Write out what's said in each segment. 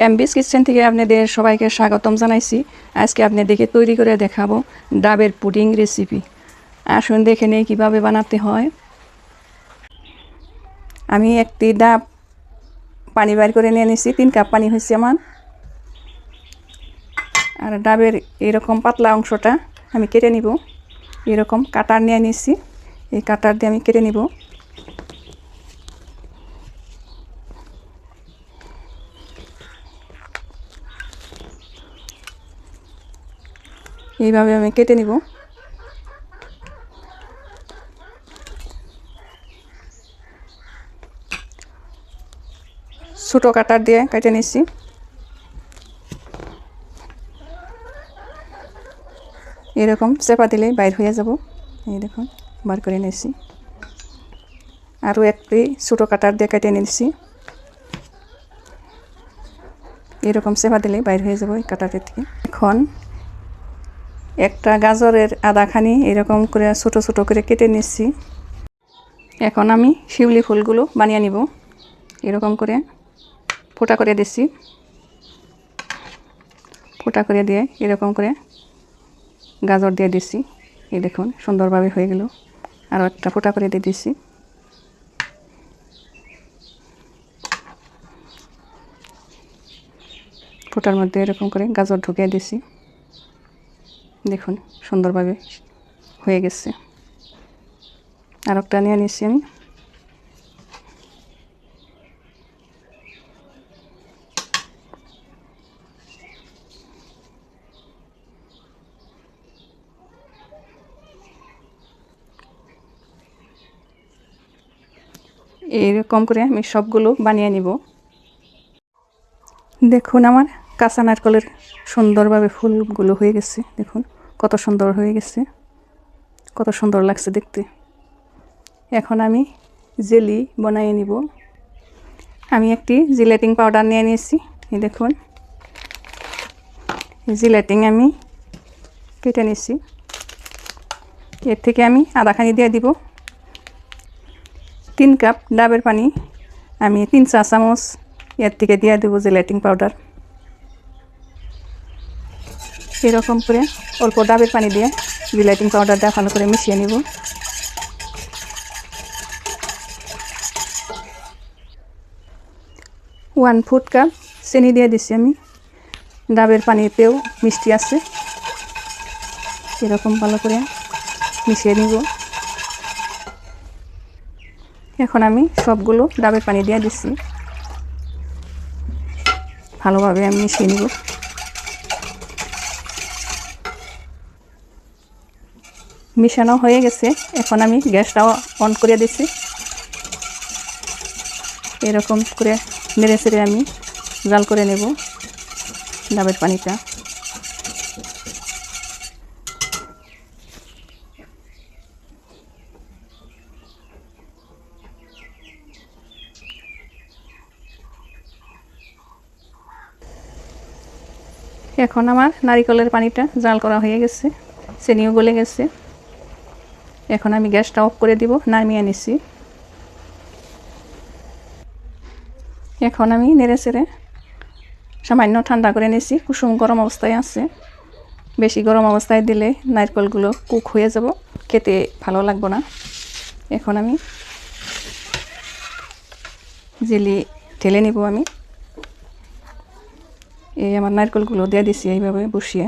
এমবিস kitchen থেকে আপনাদের সবাইকে স্বাগতম জানাইছি। আজকে আপনাদেরকে তৈরি করে দেখাবো ডাবের পুডিং রেসিপি। আসুন দেখে নেই কীভাবে বানাতে হয়। আমি একটি ডাব পানি বাইর করে নিয়ে নিয়েছি, 3 কাপ পানি হয়েছে আমার। আর ডাবের এরকম পাতলা অংশটা আমি কেটে নিব। এরকম কাটার নিয়ে নিয়েছি, এই কাটার দিয়ে আমি কেটে নিব। এইভাবে আমি কেটে নিব। ছোটো কাটার দিয়ে কেটে নিচ্ছি। এরকম চেপা দিলেই বাইর হয়ে যাব। এই দেখুন বার করে নিয়েছি। আরও একটি ছোটো কাটার দিয়ে কেটে নিয়েছি। এরকম চেপা দিলেই বাইর হয়ে যাব এই কাটারের থেকে। এখন একটা গাজরের আধাখানি এরকম করে ছোটো ছোটো করে কেটে নিচ্ছি। এখন আমি শিউলি ফুলগুলো বানিয়ে নিব। এরকম করে ফোঁটা করে দিচ্ছি। ফোঁটা করে দিয়ে এরকম করে গাজর দিয়ে দিচ্ছি। এই দেখুন সুন্দরভাবে হয়ে গেল। আরও একটা ফোঁটা করে দিয়ে দিচ্ছি। ফোঁটার মধ্যে এরকম করে গাজর ঢুকিয়ে দিচ্ছি। দেখুন সুন্দরভাবে হয়ে গেছে। আর একটা নিয়ে নিচ্ছি আমি। এরকম করে আমি সবগুলো বানিয়ে নিব। দেখুন আমার কাঁচা নারকেলের সুন্দরভাবে ফুলগুলো হয়ে গেছে। দেখুন কত সুন্দর হয়ে গেছে, কত সুন্দর লাগছে দেখতে। এখন আমি জেলি বানিয়ে নিব। আমি একটি জিলেটিং পাউডার নিয়ে নিয়েছি। এই দেখুন জিলেটিং আমি কেটে নিয়েছি। এর থেকে আমি আধাখানি দিয়ে দিব। 3 কাপ ডাবের পানি আমি 3 চা চামচ এর থেকে দিয়ে দেবো জিলেটিং পাউডার। এরকম করে অল্প ডাবের পানি দিয়ে জিলেটিং পাউডারটা ভালো করে মিশিয়ে নিব। ওয়ান ফুড কাপ চিনি দিয়ে দিচ্ছি আমি। ডাবের পানিতেও মিষ্টি আছে। এরকম ভালো করে মিশিয়ে নিব। এখন আমি সবগুলো ডাবের পানি দিয়ে দিচ্ছি। ভালোভাবে আমি মিশিয়ে নিব। মিশানো হয়ে গেছে। এখন আমি গ্যাসটাও অন করে দিচ্ছি। এরকম করে নেড়ে চেড়ে আমি জাল করে নেব ডাবের পানিটা। এখন আমার নারিকেলের পানিটা জাল করা হয়ে গেছে, চিনিও গলে গেছে। এখন আমি গ্যাসটা অফ করে দিব, নামিয়ে নিচ্ছি। এখন আমি নেড়ে চেড়ে সামান্য ঠান্ডা করে নিয়েছি। কুসুম গরম অবস্থায় আছে। বেশি গরম অবস্থায় দিলে নারকেলগুলো কুক হয়ে যাব, খেতে ভালো লাগবে না। এখন আমি জেলি ঢেলে নিব। আমি এই আমার নারকেলগুলো দিয়ে দিচ্ছি এইভাবে বসিয়ে।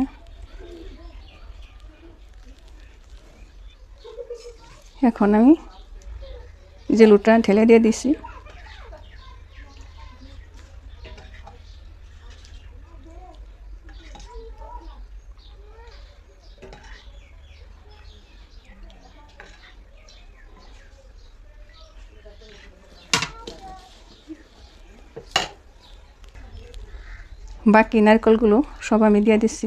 এখন আমি জেলুটা ঢেলে দিয়ে দিছি। বাকি নারকেলগুলো সব আমি দিয়ে দিচ্ছি।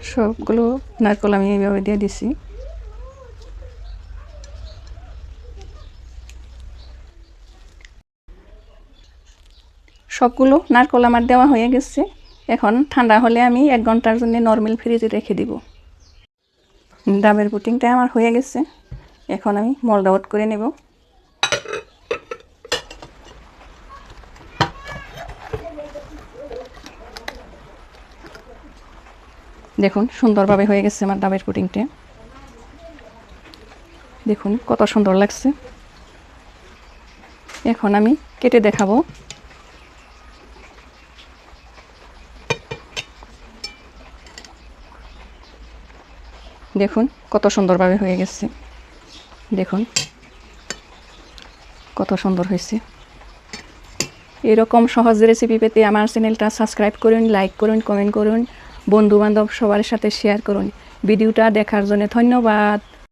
সবগুলো নারকেল আমি এইভাবে দিয়ে দিচ্ছি। সবগুলো নারকেল আমার দেওয়া হয়ে গেছে। এখন ঠান্ডা হলে আমি 1 ঘন্টার জন্য নরমাল ফ্রিজে রেখে দিব। ডাবের পুডিংটা আমার হয়ে গেছে। এখন আমি মোল্ড আউট করে নেব। দেখুন সুন্দরভাবে হয়ে গেছে আমার ডাবের পুডিংটা। দেখুন কত সুন্দর লাগছে। এখন আমি কেটে দেখাবো। দেখুন কত সুন্দরভাবে হয়ে গেছে। দেখুন কত সুন্দর হয়েছে। এরকম সহজ রেসিপি পেতে আমার চ্যানেলটা সাবস্ক্রাইব করুন, লাইক করুন, কমেন্ট করুন, বন্ধু বান্ধব সবার সাথে শেয়ার করুন। ভিডিওটা দেখার জন্য ধন্যবাদ।